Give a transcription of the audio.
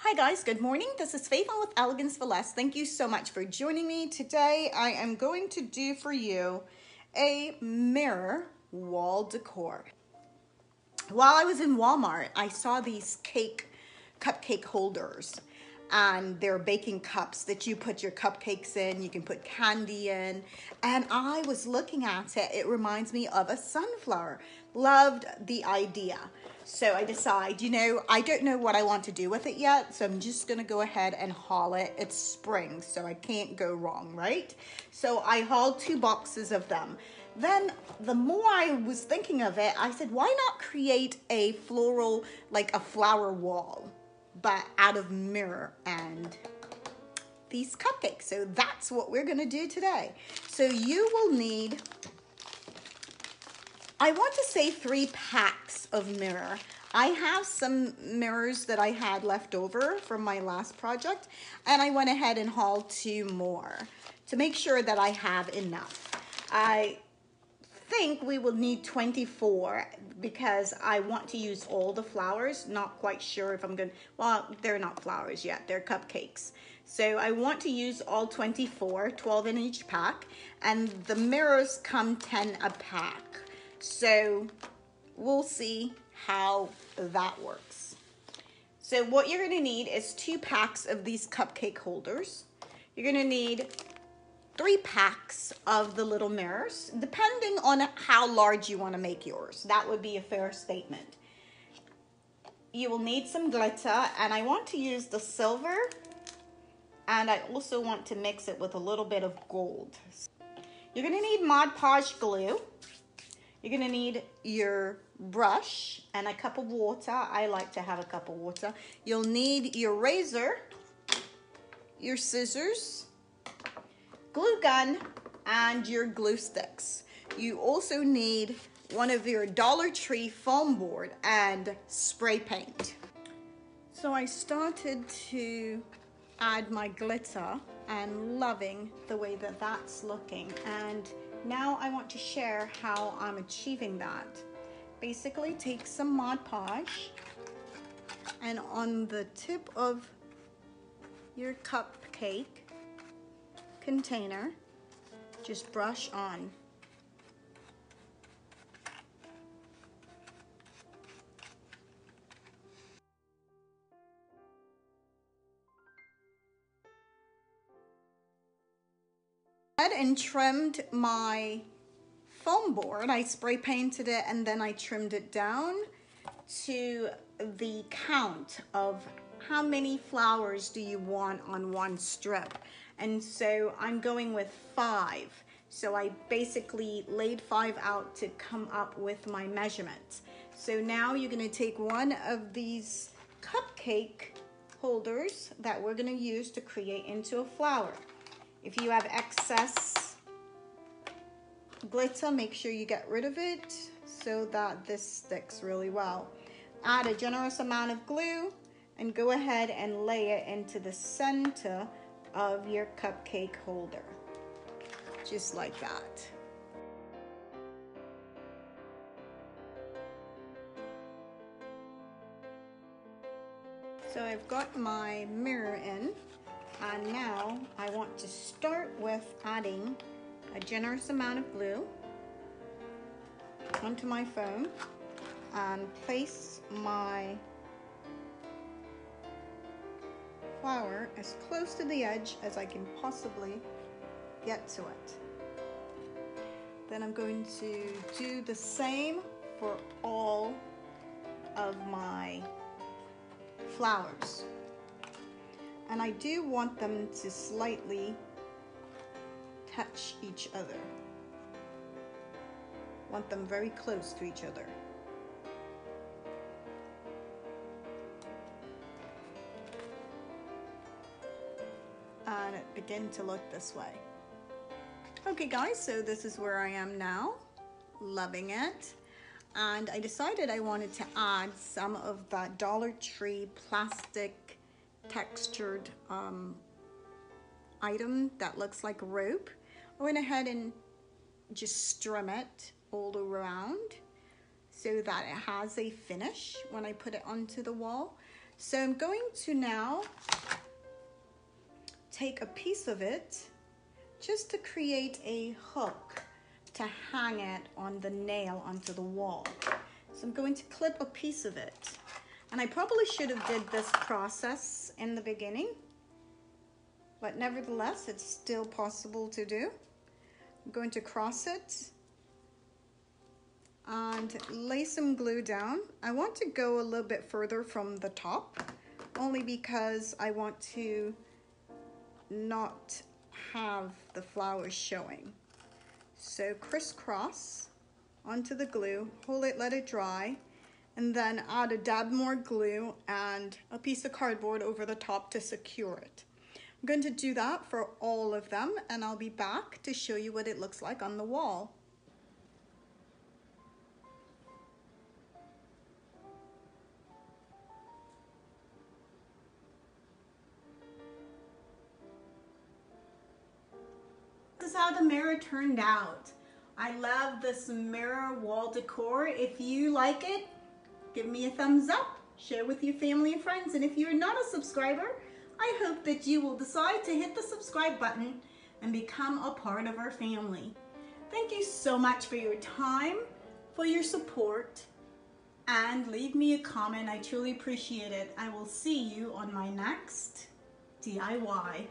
Hi guys, good morning. This is Faithlyn with Elegance for Less. Thank you so much for joining me. Today I am going to do for you a mirror wall decor. While I was in Walmart, I saw these cupcake holders, and they're baking cups that you put your cupcakes in. You can put candy in, and I was looking at it. It reminds me of a sunflower. Loved the idea. So I decide, I don't know what I want to do with it yet, so I'm just gonna go ahead and haul it. It's spring, so I can't go wrong, right? So I hauled 2 boxes of them. Then the more I was thinking of it, I said, why not create a floral, like a flower wall, but out of mirror and these cupcakes. So that's what we're gonna do today. So you will need, I want to say 3 packs of mirror. I have some mirrors that I had left over from my last project, and I went ahead and hauled 2 more to make sure that I have enough. I think we will need 24 because I want to use all the flowers. Not quite sure if I'm gonna, well, they're not flowers yet, they're cupcakes. So I want to use all 24, 12 in each pack, and the mirrors come 10 a pack. So we'll see how that works. So what you're gonna need is 2 packs of these cupcake holders. You're gonna need 3 packs of the little mirrors, depending on how large you want to make yours. That would be a fair statement. You will need some glitter, and I want to use the silver, and I also want to mix it with a little bit of gold. You're going to need Mod Podge glue. You're going to need your brush and a cup of water. I like to have a cup of water. You'll need your razor, your scissors, glue gun, and your glue sticks. You also need one of your Dollar Tree foam board and spray paint. So I started to add my glitter and loving the way that that's looking, and now I want to share how I'm achieving that. Basically take some Mod Podge, and on the tip of your cupcake container, just brush on. And trimmed my foam board. I spray painted it and then I trimmed it down to the count of how many flowers do you want on one strip. And so I'm going with 5. So I basically laid 5 out to come up with my measurements. So now you're gonna take one of these cupcake holders that we're gonna use to create into a flower. If you have excess glitter, make sure you get rid of it so that this sticks really well. Add a generous amount of glue and go ahead and lay it into the center of your cupcake holder, just like that. So I've got my mirror in, and now I want to start with adding a generous amount of glue onto my foam and place my flower as close to the edge as I can possibly get to it. Then I'm going to do the same for all of my flowers. And I do want them to slightly touch each other. Want them very close to each other. And it begin to look this way. Okay guys, so this is where I am now, loving it. And I decided I wanted to add some of that Dollar Tree plastic textured item that looks like rope. I went ahead and just trim it all around so that it has a finish when I put it onto the wall. So I'm going to now take a piece of it just to create a hook to hang it on the nail onto the wall. So I'm going to clip a piece of it. And I probably should have did this process in the beginning, but nevertheless, it's still possible to do. I'm going to cross it and lay some glue down. I want to go a little bit further from the top, only because I want to not have the flowers showing. So crisscross onto the glue, hold it, let it dry, and then add a dab more glue and a piece of cardboard over the top to secure it. I'm going to do that for all of them, and I'll be back to show you what it looks like on the wall. This is how the mirror turned out. I love this mirror wall decor. If you like it, give me a thumbs up, share with your family and friends, and if you're not a subscriber, I hope that you will decide to hit the subscribe button and become a part of our family. Thank you so much for your time, for your support, and leave me a comment. I truly appreciate it. I will see you on my next DIY.